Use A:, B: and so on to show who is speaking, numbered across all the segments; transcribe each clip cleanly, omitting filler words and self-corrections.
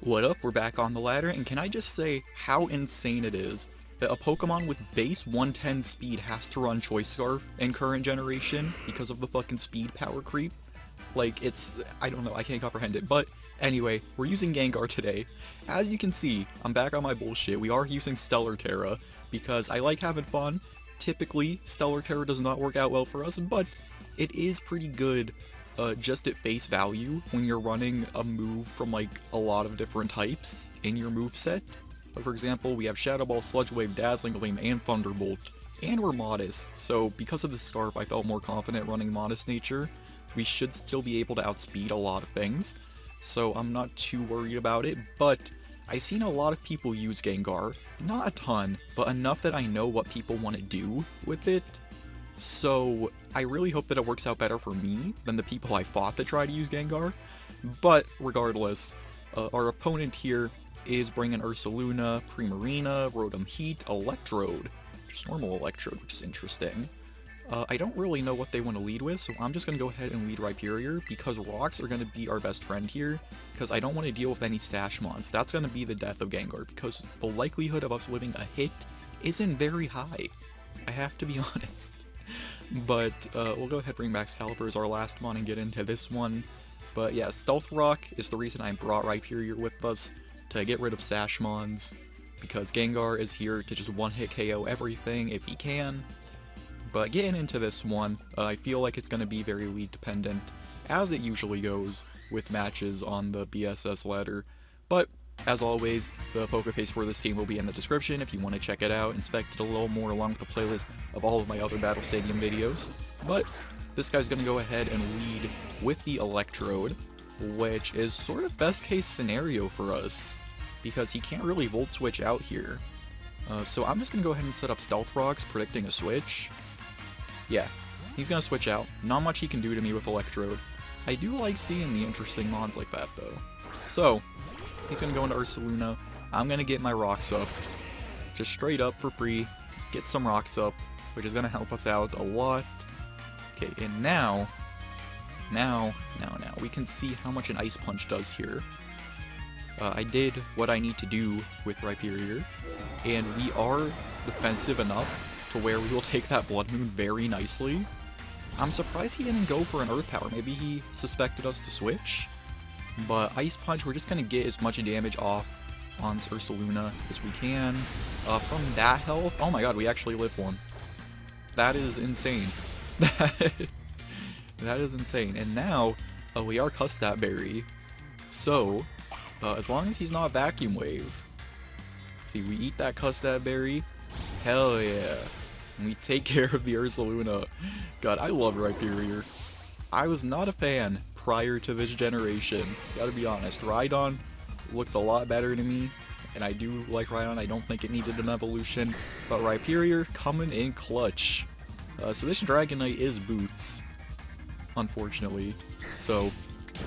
A: What up, we're back on the ladder, and can I just say how insane it is that a Pokemon with base 110 speed has to run Choice Scarf in current generation because of the fucking speed power creep? Like, I don't know, I can't comprehend it, but anyway, we're using Gengar today. As you can see, I'm back on my bullshit. We are using Stellar Tera because I like having fun. Typically, Stellar Tera does not work out well for us, but it is pretty good just at face value when you're running a move from like a lot of different types in your moveset. For example, we have Shadow Ball, Sludge Wave, Dazzling Gleam, and Thunderbolt, and we're Modest, so because of the Scarf I felt more confident running Modest Nature. We should still be able to outspeed a lot of things, so I'm not too worried about it, but I've seen a lot of people use Gengar. Not a ton, but enough that I know what people want to do with it. So I really hope that it works out better for me than the people I fought that tried to use Gengar. But regardless, our opponent here is bringing Ursaluna, Primarina, Rotom Heat, Electrode, just normal Electrode, which is interesting. I don't really know what they want to lead with, so I'm just going to go ahead and lead Rhyperior, because Rocks are going to be our best friend here, because I don't want to deal with any Sashmons. That's going to be the death of Gengar, because the likelihood of us living a hit isn't very high. I have to be honest. But we'll go ahead and bring back Excalibur as our last one and get into this one. But yeah, Stealth Rock is the reason I brought Rhyperior with us, to get rid of Sashmons, because Gengar is here to just one-hit KO everything if he can. But getting into this one, I feel like it's going to be very lead dependent, as it usually goes with matches on the BSS ladder. But as always, the Pokepaste for this team will be in the description if you want to check it out, inspect it a little more along with the playlist of all of my other Battle Stadium videos. But this guy's going to go ahead and lead with the Electrode, which is sort of best case scenario for us, because he can't really Volt Switch out here. So I'm just going to go ahead and set up Stealth Rocks, predicting a switch. Yeah, he's going to switch out. Not much he can do to me with Electrode. I do like seeing the interesting mons like that though. So, he's going to go into Ursaluna. I'm going to get my rocks up. Just straight up for free. Get some rocks up, which is going to help us out a lot. Okay, and now, we can see how much an Ice Punch does here. I did what I need to do with Rhyperior, and we are defensive enough to where we will take that Blood Moon very nicely. I'm surprised he didn't go for an Earth Power. Maybe he suspected us to switch. But Ice Punch, we're just going to get as much damage off on Ursaluna as we can. From that health, oh my god, we actually live one. That is insane. That is insane. And now, we are Custap Berry. So, as long as he's not Vacuum Wave. See, we eat that Custap Berry. Hell yeah. And we take care of the Ursaluna. God, I love Rhyperior. I was not a fan prior to this generation. Gotta be honest. Rhydon looks a lot better to me, and I do like Rhydon. I don't think it needed an evolution, but Rhyperior coming in clutch. So this Dragonite is Boots, unfortunately. So,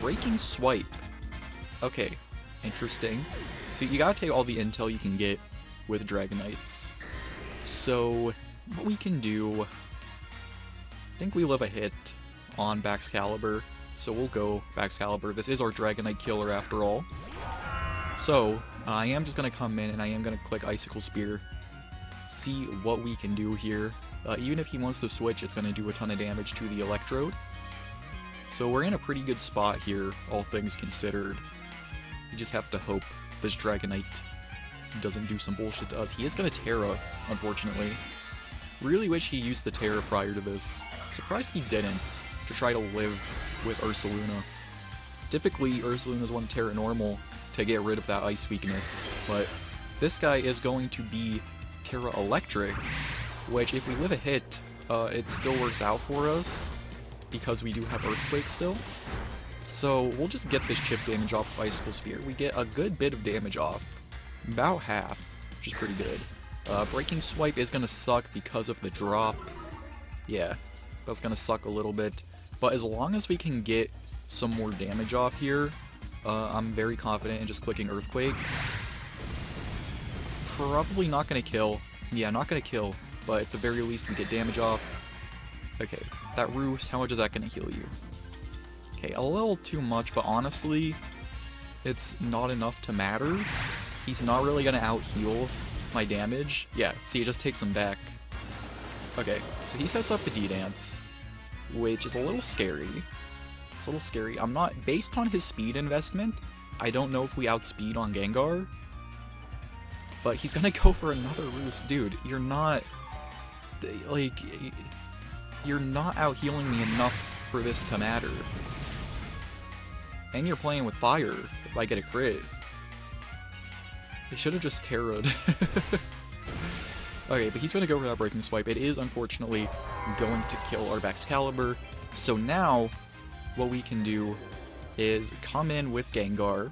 A: Breaking Swipe. Okay, interesting. See, you gotta take all the intel you can get with Dragonites. So, what we can do, I think we live a hit on Baxcalibur, so we'll go Baxcalibur. This is our Dragonite killer after all. So, I am just going to come in and I am going to click Icicle Spear, see what we can do here. Even if he wants to switch, it's going to do a ton of damage to the Electrode. So we're in a pretty good spot here, all things considered. We just have to hope this Dragonite doesn't do some bullshit to us. He is going to Terra, unfortunately. Really wish he used the Terra prior to this. Surprised he didn't, to try to live with Ursaluna. Typically, Ursaluna's one Terra normal to get rid of that ice weakness, but this guy is going to be Terra Electric, which if we live a hit, it still works out for us, because we do have Earthquake still. So we'll just get this chip damage off of Icicle Spear. We get a good bit of damage off. About half, which is pretty good. Breaking Swipe is going to suck because of the drop. Yeah, that's going to suck a little bit. But as long as we can get some more damage off here, I'm very confident in just clicking Earthquake. Probably not going to kill. Yeah, not going to kill, but at the very least we get damage off. Okay, that Roost, how much is that going to heal you? Okay, a little too much, but honestly, it's not enough to matter. He's not really gonna out-heal my damage. Yeah, see, it just takes him back. Okay, so he sets up the D-Dance, which is a little scary. It's a little scary. I'm not... Based on his speed investment, I don't know if we outspeed on Gengar. But he's gonna go for another Roost. Dude, you're not... Like... You're not out-healing me enough for this to matter. And you're playing with fire if I get a crit. They should have just Terra'd. Okay, but he's going to go for that Breaking Swipe. It is, unfortunately, going to kill our Excalibur. So now, what we can do is come in with Gengar.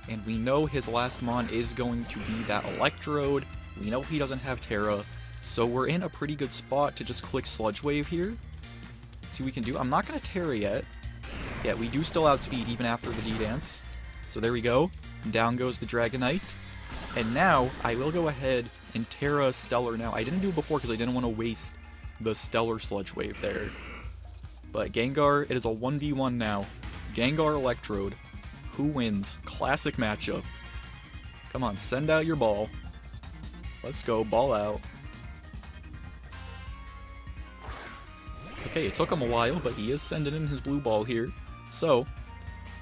A: And we know his last Mon is going to be that Electrode. We know he doesn't have Terra. So we're in a pretty good spot to just click Sludge Wave here. See what we can do. I'm not going to Terra yet. Yeah, we do still outspeed even after the D-Dance. So there we go. Down goes the Dragonite. And now, I will go ahead and Terra Stellar now. I didn't do it before because I didn't want to waste the Stellar Sludge Wave there. But Gengar, it is a 1v1 now. Gengar Electrode. Who wins? Classic matchup. Come on, send out your ball. Let's go, ball out. Okay, it took him a while, but he is sending in his blue ball here. So,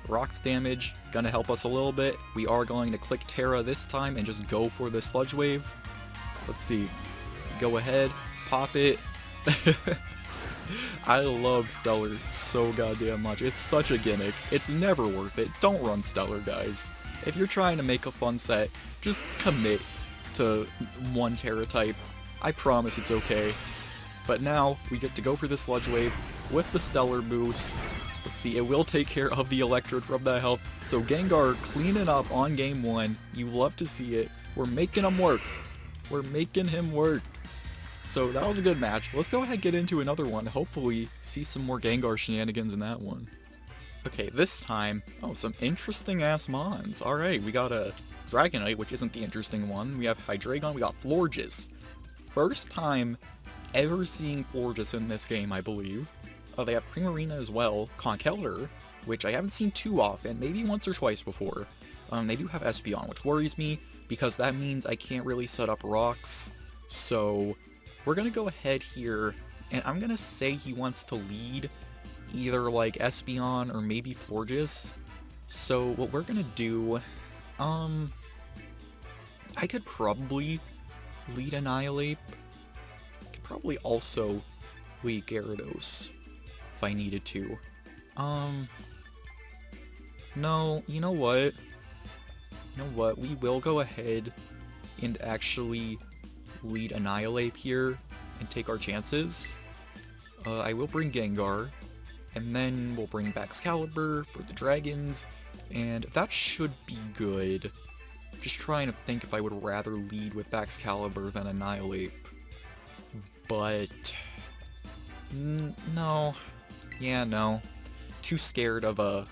A: Rock's damage, gonna help us a little bit. We are going to click Terra this time and just go for the Sludge Wave. Let's see. Go ahead, pop it. I love Stellar so goddamn much. It's such a gimmick. It's never worth it. Don't run Stellar, guys. If you're trying to make a fun set, just commit to one Terra type. I promise it's okay. But now, we get to go for the Sludge Wave with the Stellar boost. Let's see, it will take care of the Electrode from that health. So Gengar cleaning up on game 1. You love to see it. We're making him work. We're making him work. So that was a good match. Let's go ahead and get into another one. Hopefully see some more Gengar shenanigans in that one. Okay, this time, oh, some interesting ass mons. Alright, we got a Dragonite, which isn't the interesting one. We have Hydreigon, we got Florges. First time ever seeing Florges in this game, I believe. They have Primarina as well, Conkeldurr, which I haven't seen too often, maybe once or twice before. They do have Espeon, which worries me, because that means I can't really set up rocks. So, we're gonna go ahead here, and I'm gonna say he wants to lead either like Espeon or maybe Florges. So, what we're gonna do, I could probably lead Annihilate. I could probably also lead Gyarados if I needed to. No, you know what? We will go ahead and actually lead Annihilate here and take our chances. I will bring Gengar, and then we'll bring back Excalibur for the dragons, and that should be good. Just trying to think if I would rather lead with Excalibur than Annihilate. But no. Yeah, no. Too scared of a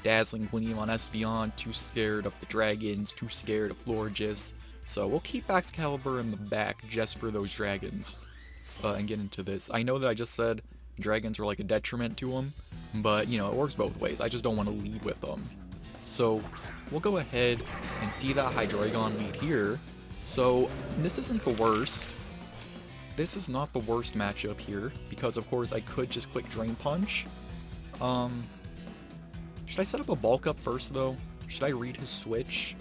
A: Dazzling Gleam on Espeon, too scared of the dragons, too scared of Florges. So we'll keep Excalibur in the back just for those dragons. And get into this. I know that I just said dragons are like a detriment to them, but you know, it works both ways. I just don't want to lead with them. So we'll go ahead and see that Hydreigon lead here. So this isn't the worst. This is not the worst matchup here, because of course I could just click Drain Punch. Should I set up a bulk up first though? Should I read his switch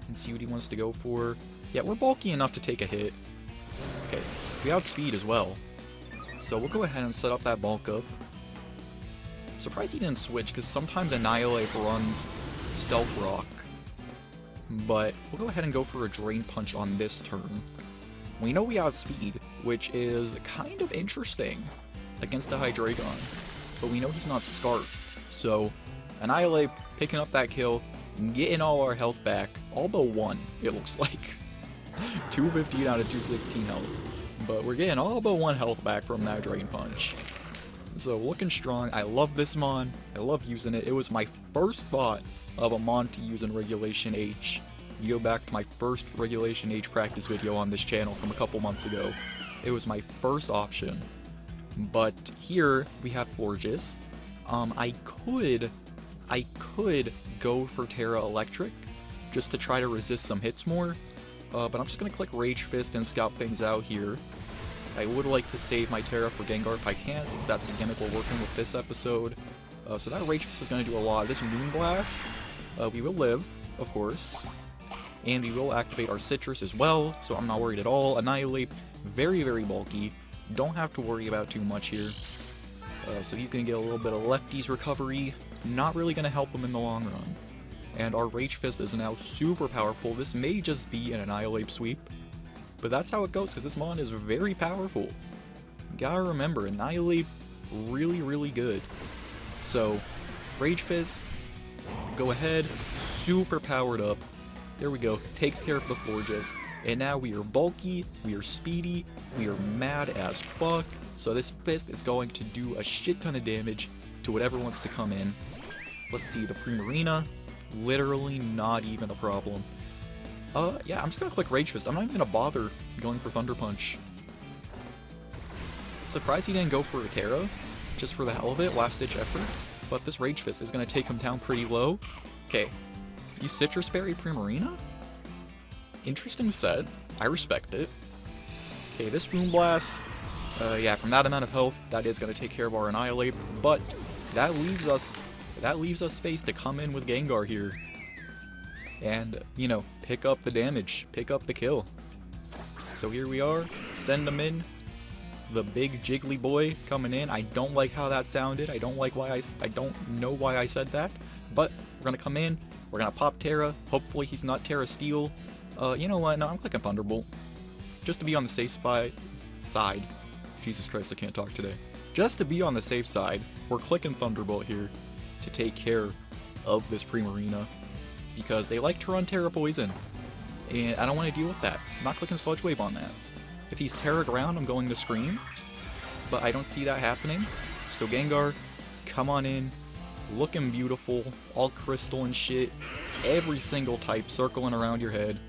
A: and see what he wants to go for? Yeah, we're bulky enough to take a hit. Okay, we outspeed as well. So we'll go ahead and set up that bulk up. I'm surprised he didn't switch, because sometimes Annihilate runs Stealth Rock. But we'll go ahead and go for a Drain Punch on this turn. We know we outspeed, which is kind of interesting against a Hydreigon. But we know he's not Scarfed, so Annihilate picking up that kill, getting all our health back, all but one, it looks like. 215 out of 216 health. But we're getting all but one health back from that Drain Punch. So looking strong. I love this Mon. I love using it. It was my first thought of a Mon to use in Regulation H. You go back to my first Regulation H practice video on this channel from a couple months ago. It was my first option. But here we have Florges. I I could go for Terra Electric, just to try to resist some hits more, but I'm just going to click Rage Fist and scout things out here. I would like to save my Terra for Gengar if I can, since that's the gimmick we're working with this episode. So that Rage Fist is going to do a lot. This Moonblast, we will live, of course, and we will activate our Citrus as well, so I'm not worried at all. Annihilate, very, very bulky. Don't have to worry about too much here. So he's going to get a little bit of Lefty's recovery. Not really going to help him in the long run. And our Rage Fist is now super powerful. This may just be an Annihilate sweep, but that's how it goes, because this mon is very powerful. Gotta remember, Annihilate, really, really good. So, Rage Fist, go ahead, super powered up. There we go, takes care of the Florges. And now we are bulky, we are speedy, we are mad as fuck. So this fist is going to do a shit ton of damage to whatever wants to come in. Let's see, the Primarina, literally not even a problem. Yeah, I'm just gonna click Rage Fist. I'm not even gonna bother going for Thunder Punch. Surprised he didn't go for a Terra, just for the hell of it, last ditch effort. But this Rage Fist is gonna take him down pretty low. Okay, you Citrus Berry Primarina? Interesting set. I respect it. Okay, this Moonblast, yeah, from that amount of health, that is going to take care of our Annihilate, but that leaves us space to come in with Gengar here. And, you know, pick up the damage, pick up the kill. So here we are, send them in. The big jiggly boy coming in. I don't like how that sounded. I don't know why I said that, but we're going to come in, we're going to pop Terra. Hopefully he's not Terra Steel. You know what? No, I'm clicking Thunderbolt. Just to be on the safe side. Jesus Christ, I can't talk today. Just to be on the safe side, we're clicking Thunderbolt here to take care of this Primarina. Because they like to run Terra Poison. And I don't want to deal with that. I'm not clicking Sludge Wave on that. If he's Terra Ground, I'm going to Scream. But I don't see that happening. So Gengar, come on in. Looking beautiful. All crystal and shit. Every single type circling around your head.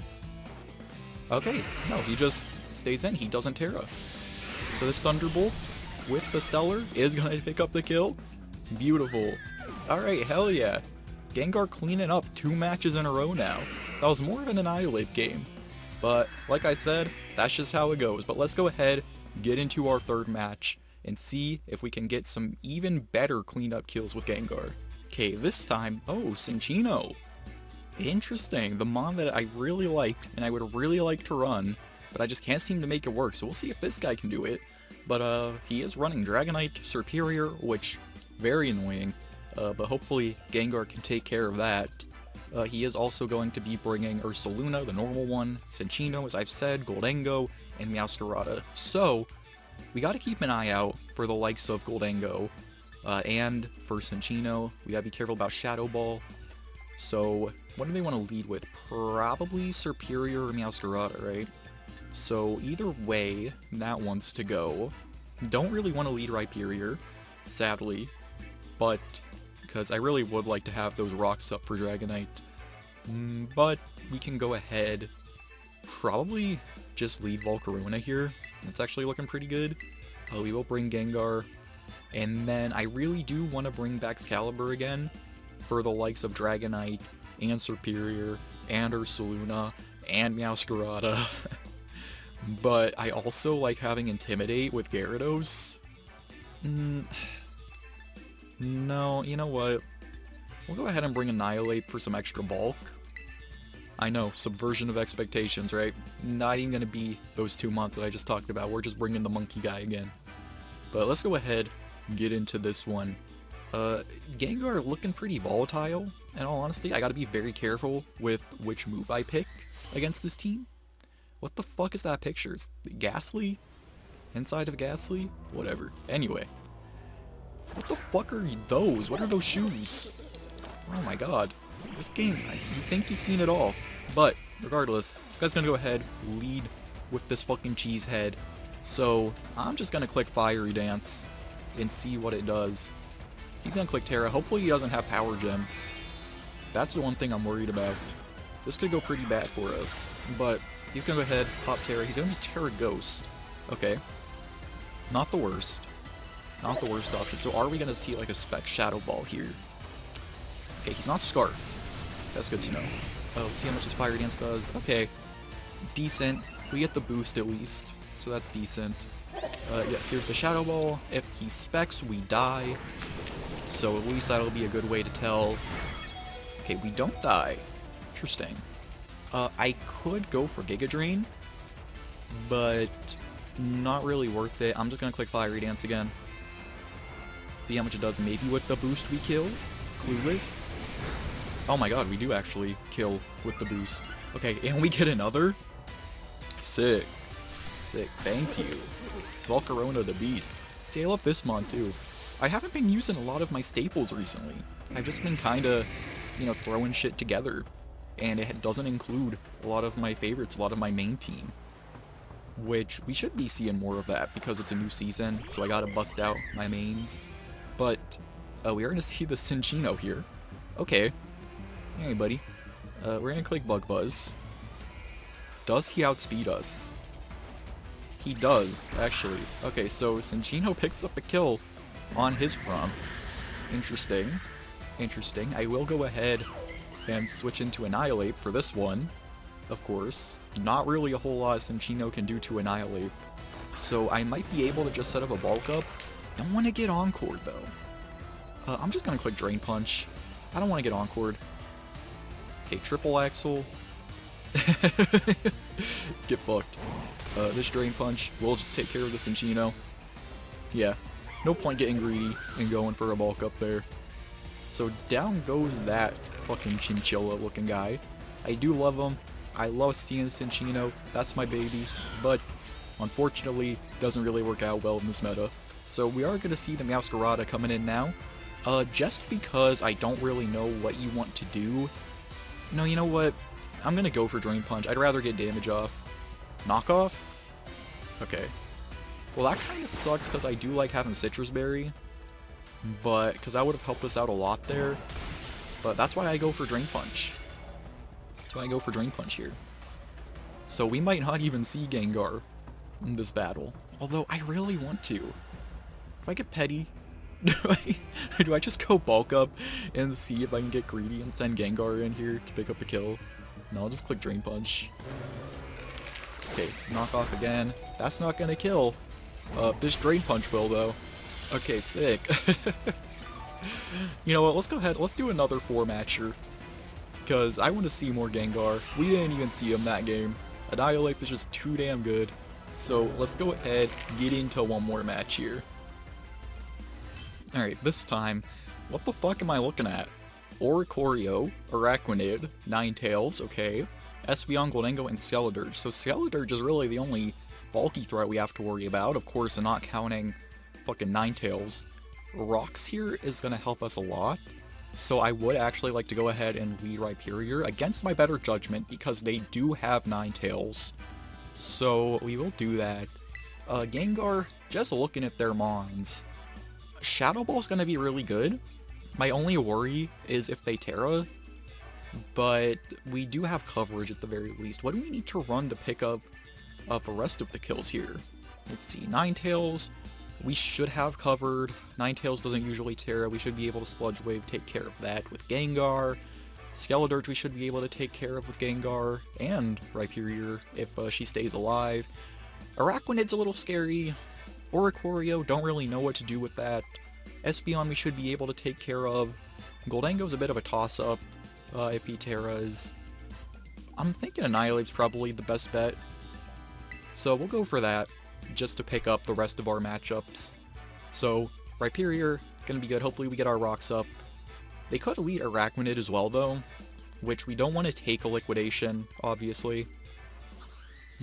A: Okay, no, he just stays in. He doesn't Terra. So this Thunderbolt with the Stellar is going to pick up the kill. Beautiful. Alright, hell yeah. Gengar cleaning up 2 matches in a row now. That was more of an Annihilate game. But, like I said, that's just how it goes. But let's go ahead, get into our 3rd match, and see if we can get some even better cleanup kills with Gengar. Okay, this time, oh, Cinccino. Interesting, the mon that I really liked, and I would really like to run, but I just can't seem to make it work, so we'll see if this guy can do it. But, he is running Dragonite Superior, which, very annoying, but hopefully Gengar can take care of that. He is also going to be bringing Ursaluna, the normal one, Cinccino, as I've said, Goldengo, and Meowscarada. So, we gotta keep an eye out for the likes of Goldengo, and for Cinccino. We gotta be careful about Shadow Ball. So, what do they want to lead with? Probably Superior or Meowscarada, right? So, either way, that wants to go. Don't really want to lead Rhyperior, sadly, but because I really would like to have those rocks up for Dragonite. But we can go ahead, probably just lead Volcarona here. That's actually looking pretty good. We will bring Gengar, and then I really do want to bring back Excalibur again for the likes of Dragonite and Superior and Ursaluna and Meowscarada. But I also like having Intimidate with Gyarados. No, you know what? We'll go ahead and bring Annihilate for some extra bulk. I know, subversion of expectations, right? Not even going to be those 2 months that I just talked about. We're just bringing the monkey guy again. But let's go ahead and get into this one. Gengar looking pretty volatile, in all honesty. I gotta be very careful with which move I pick against this team. What the fuck is that picture? Is it Ghastly? Inside of Ghastly? Whatever. Anyway. What the fuck are those? What are those shoes? Oh my god. This game, you think you've seen it all. But, regardless, this guy's gonna go ahead, lead with this fucking cheese head. So, I'm just gonna click Fiery Dance and see what it does. He's gonna click Terra. Hopefully he doesn't have Power Gem. That's the one thing I'm worried about. This could go pretty bad for us. But, he's gonna go ahead, pop Terra. He's gonna be Terra Ghost. Okay. Not the worst. Not the worst option. So are we gonna see like a Spec Shadow Ball here? Okay, he's not Scarf. That's good to know. Oh, see how much his Fire Dance does? Okay. Decent. We get the boost at least, so that's decent. Yeah, here's the Shadow Ball. If he specs, we die. So at least that'll be a good way to tell. Okay, we don't die. Interesting. I could go for Giga Drain, but not really worth it. I'm just gonna click Fiery Dance again. See how much it does. Maybe with the boost we kill. Clueless. Oh my god, we do actually kill with the boost. Okay, and we get another? Sick. Sick. Thank you. Volcarona the Beast. See, I love this mod too. I haven't been using a lot of my staples recently. I've just been kinda, you know, throwing shit together. And it doesn't include a lot of my favorites, a lot of my main team. Which, we should be seeing more of that because it's a new season, so I gotta bust out my mains. But, we are gonna see the Cinccino here. Okay. Hey, buddy. We're gonna click Bug Buzz. Does he outspeed us? He does, actually. Okay, so Cinccino picks up a kill on his front. Interesting. Interesting. I will go ahead and switch into Annihilate for this one, of course. Not really a whole lot Cinccino can do to Annihilate. So I might be able to just set up a bulk up. Don't want to get Encored, though. I'm just gonna click Drain Punch. I don't want to get Encored. Okay, Triple Axle. Get fucked. This Drain Punch will just take care of the Cinccino. Yeah, no point getting greedy and going for a bulk up there. So down goes that fucking chinchilla looking guy. I do love him. I love seeing Cinccino. That's my baby. But unfortunately, doesn't really work out well in this meta. So we are going to see the Meowscarada coming in now. Just because I don't really know what you want to do. No, you know what? I'm going to go for Drain Punch. I'd rather get damage off. Knockoff? Okay. Well, that kind of sucks because I do like having Citrus Berry. But, because that would have helped us out a lot there. But that's why I go for Drain Punch. That's why I go for Drain Punch here. So we might not even see Gengar in this battle. Although, I really want to. If I get petty, do I just go bulk up and see if I can get greedy and send Gengar in here to pick up a kill? No, I'll just click Drain Punch. Okay, knock off again. That's not gonna kill. This Drain Punch will, though. Okay, sick. You know what, let's go ahead, let's do another 4-matcher. Because I want to see more Gengar. We didn't even see him that game. Annihilate is just too damn good. So let's go ahead, get into one more match here. Alright, this time, what the fuck am I looking at? Oricorio, Araquanid, Ninetales, okay. Espeon, Gholdengo, and Skeledirge. So Skeledirge is really the only bulky threat we have to worry about, of course, and not counting fucking Ninetales. Rocks here is going to help us a lot, so I would actually like to go ahead and lead Rhyperior against my better judgment because they do have Ninetales. So we will do that. Gengar, just looking at their mons. Shadow Ball is going to be really good. My only worry is if they Terra, but we do have coverage at the very least. What do we need to run to pick up the rest of the kills here? Let's see, Ninetales, we should have covered. Ninetales doesn't usually Terra. We should be able to Sludge Wave, take care of that with Gengar. Skeledirge we should be able to take care of with Gengar and Rhyperior if she stays alive. Araquanid's a little scary. Oricorio, don't really know what to do with that. Espeon we should be able to take care of. Gholdengo's a bit of a toss-up if he Terras. I'm thinking Annihilate's probably the best bet. So we'll go for that, just to pick up the rest of our matchups. So, Rhyperior, gonna be good. Hopefully we get our rocks up. They could lead Araquanid as well, though, which we don't want to take a liquidation, obviously.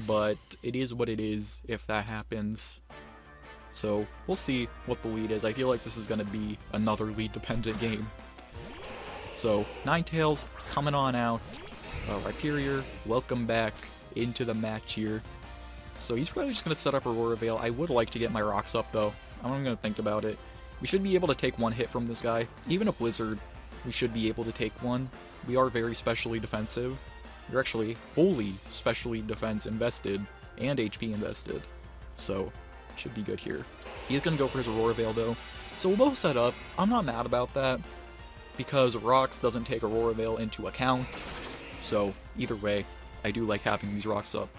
A: But it is what it is if that happens. So, we'll see what the lead is. I feel like this is gonna be another lead-dependent game. So, Ninetales, coming on out. Rhyperior, welcome back into the match here. So he's probably just going to set up Aurora Veil. I would like to get my rocks up, though. I'm going to think about it. We should be able to take one hit from this guy. Even a Blizzard, we should be able to take one. We are very specially defensive. We're actually fully specially defense invested and HP invested. So, should be good here. He's going to go for his Aurora Veil, though. So we'll both set up. I'm not mad about that. because Rocks doesn't take Aurora Veil into account. So either way, I do like having these Rocks up.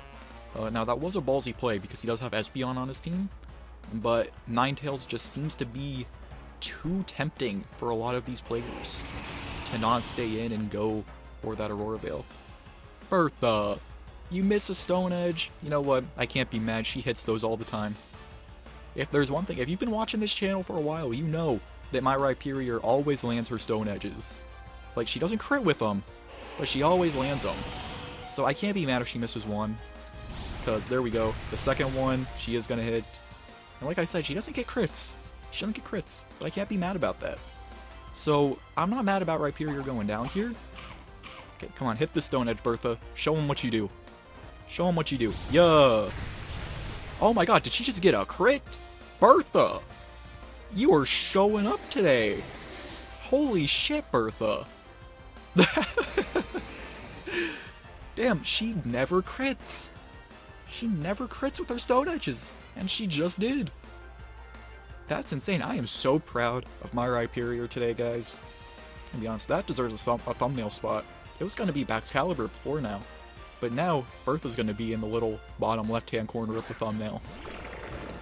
A: Now that was a ballsy play because he does have Espeon on his team, but Ninetales just seems to be too tempting for a lot of these players to not stay in and go for that Aurora Veil. Bertha, you miss a Stone Edge. You know what? I can't be mad. She hits those all the time. If there's one thing, if you've been watching this channel for a while, you know that my Rhyperior always lands her Stone Edges. Like, she doesn't crit with them, but she always lands them. So I can't be mad if she misses one. Because there we go. The second one, she is going to hit. And like I said, she doesn't get crits. She doesn't get crits. But I can't be mad about that. So I'm not mad about Rhyperior going down here. Okay, come on. Hit the Stone Edge, Bertha. Show him what you do. Show him what you do. Yeah. Oh my god, did she just get a crit? Bertha! You are showing up today. Holy shit, Bertha. Damn, she never crits. She never crits with her Stone Edges, and she just did. That's insane. I am so proud of my Rhyperior today, guys. To be honest, that deserves a thumbnail spot. It was going to be Baxcalibur before now, but now Bertha's going to be in the little bottom left-hand corner of the thumbnail.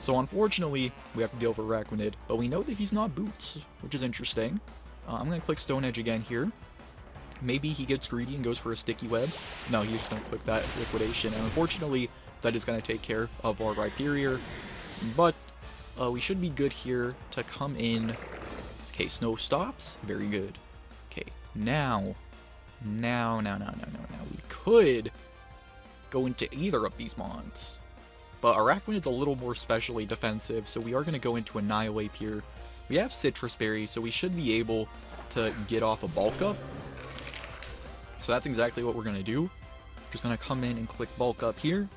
A: So unfortunately, we have to deal with Araquanid, but we know that he's not Boots, which is interesting. I'm going to click Stone Edge again here. Maybe he gets greedy and goes for a Sticky Web. No, he's just going to click that Liquidation, and unfortunately, that is going to take care of our Rhyperior. But we should be good here to come in. Okay, Snow stops. Very good. Okay, now. We could go into either of these mons. But Araquanid's a little more specially defensive, so we are going to go into Annihilate here. We have Citrus Berry, so we should be able to get off a Bulk Up. So that's exactly what we're going to do. Just going to come in and click Bulk Up here.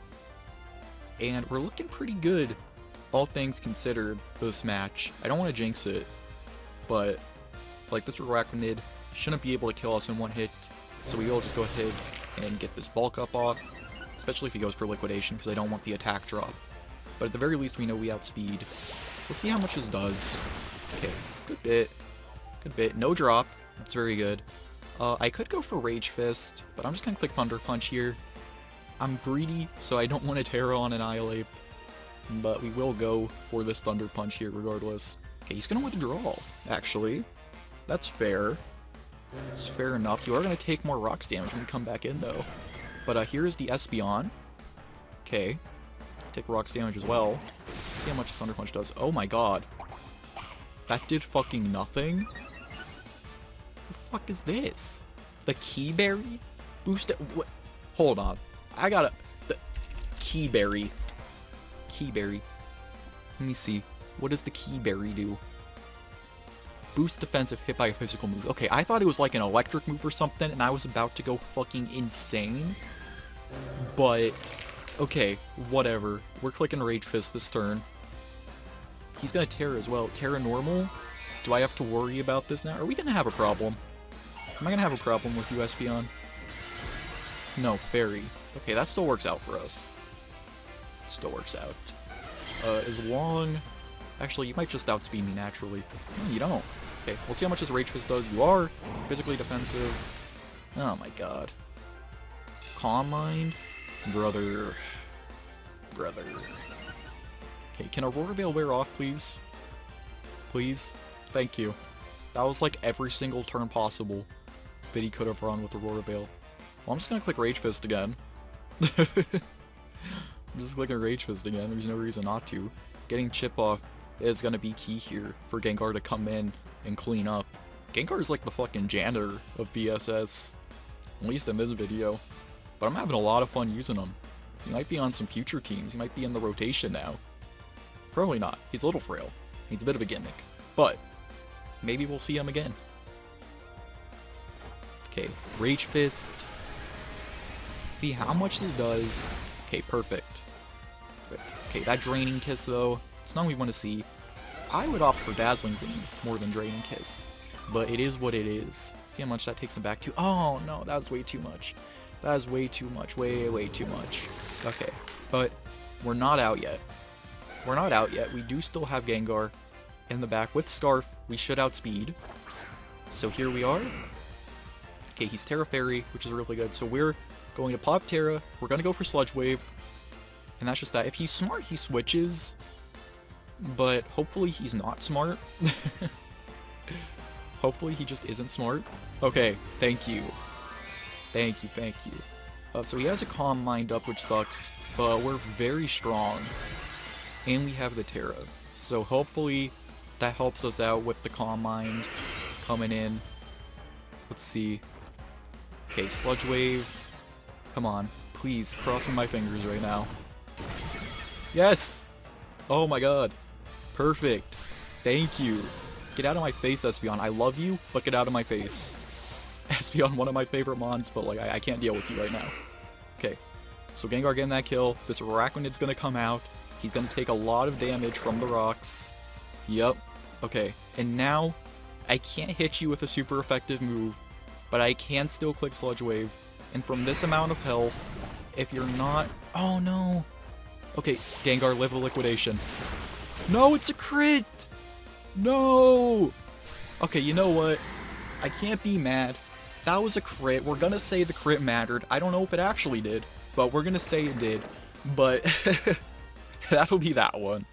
A: And we're looking pretty good, all things considered, this match. I don't want to jinx it, but like this Araquanid shouldn't be able to kill us in one hit. So we will just go ahead and get this Bulk Up off. Especially if he goes for Liquidation, because I don't want the attack drop. But at the very least, we know we outspeed. So let's see how much this does. Okay, good bit. Good bit. No drop. That's very good. I could go for Rage Fist, but I'm just going to click Thunder Punch here. I'm greedy, so I don't want to Terra on Annihilate. But we will go for this Thunder Punch here regardless. Okay, he's going to withdraw, actually. That's fair. It's fair enough. You are going to take more Rocks damage when you come back in, though. But here is the Espeon. Okay. Take Rocks damage as well. Let's see how much Thunder Punch does. Oh my god. That did fucking nothing? The fuck is this? The Key Berry? Boost it. What? Hold on. I gotta. The Key Berry. Key Berry. Let me see. What does the Key Berry do? Boost defense if hit by a physical move. Okay, I thought it was like an electric move or something, and I was about to go fucking insane. But, okay, whatever. We're clicking Rage Fist this turn. He's gonna Terra as well. Terra normal? Do I have to worry about this now? Are we gonna have a problem? Am I gonna have a problem with you, Espeon? No, Fairy. Okay, that still works out for us. Still works out. As long... Actually, you might just outspeed me naturally. No, you don't. Okay, let's see how much this Rage Fist does. You are physically defensive. Oh my god. Calm Mind? Brother. Okay, can Aurora Veil wear off, please? Please? Thank you. That was like every single turn possible that he could have run with Aurora Veil. Well, I'm just gonna click Rage Fist again. I'm just clicking Rage Fist again. There's no reason not to. Getting Chip off is gonna be key here for Gengar to come in and clean up. Gengar is like the fucking janitor of BSS, at least in this video. But I'm having a lot of fun using him. He might be on some future teams. He might be in the rotation now. Probably not. He's a little frail. He's a bit of a gimmick. But maybe we'll see him again. Okay, Rage Fist. See how much this does. Okay, perfect. Okay, that Draining Kiss though, it's not what we want to see. I would opt for Dazzling Gleam more than Draining Kiss. But it is what it is. See how much that takes him back to. Oh no, that was way too much. That is way too much. Way too much. Okay, but we're not out yet. We're not out yet. We do still have Gengar in the back with Scarf. We should outspeed. So here we are. Okay, he's Tera Fairy, which is really good. So we're going to pop Tera. We're going to go for Sludge Wave. And that's just that. If he's smart, he switches. But hopefully he's not smart. Hopefully he just isn't smart. Okay, thank you. Thank you, thank you. So he has a Calm Mind up, which sucks. But we're very strong. And we have the Tera. So hopefully that helps us out with the Calm Mind coming in. Let's see. Okay, Sludge Wave. Come on. Please, crossing my fingers right now. Yes! Oh my god. Perfect. Thank you. Get out of my face, Espeon. I love you, but get out of my face. Espeon, one of my favorite mons, but like I can't deal with you right now. Okay. So Gengar getting that kill. This Araquanid's gonna come out. He's gonna take a lot of damage from the rocks. Yep. Okay. And now, I can't hit you with a super effective move, but I can still click Sludge Wave. And from this amount of health, if you're not... Oh no! Okay, Gengar, live a liquidation. No, it's a crit! No! Okay, you know what? I can't be mad. That was a crit. We're gonna say the crit mattered. I don't know if it actually did, but we're gonna say it did. But that'll be that one.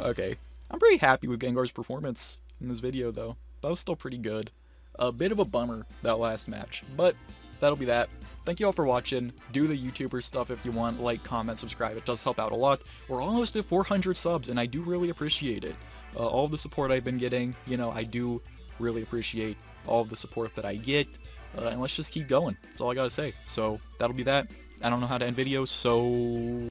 A: Okay. I'm pretty happy with Gengar's performance in this video, though. That was still pretty good. A bit of a bummer, that last match. But that'll be that. Thank you all for watching. Do the YouTuber stuff if you want. Like, comment, subscribe. It does help out a lot. We're almost at 400 subs, and I do really appreciate it. All of the support I've been getting, you know, I do really appreciate all of the support that I get. And let's just keep going. That's all I gotta say. So, that'll be that. I don't know how to end videos, so...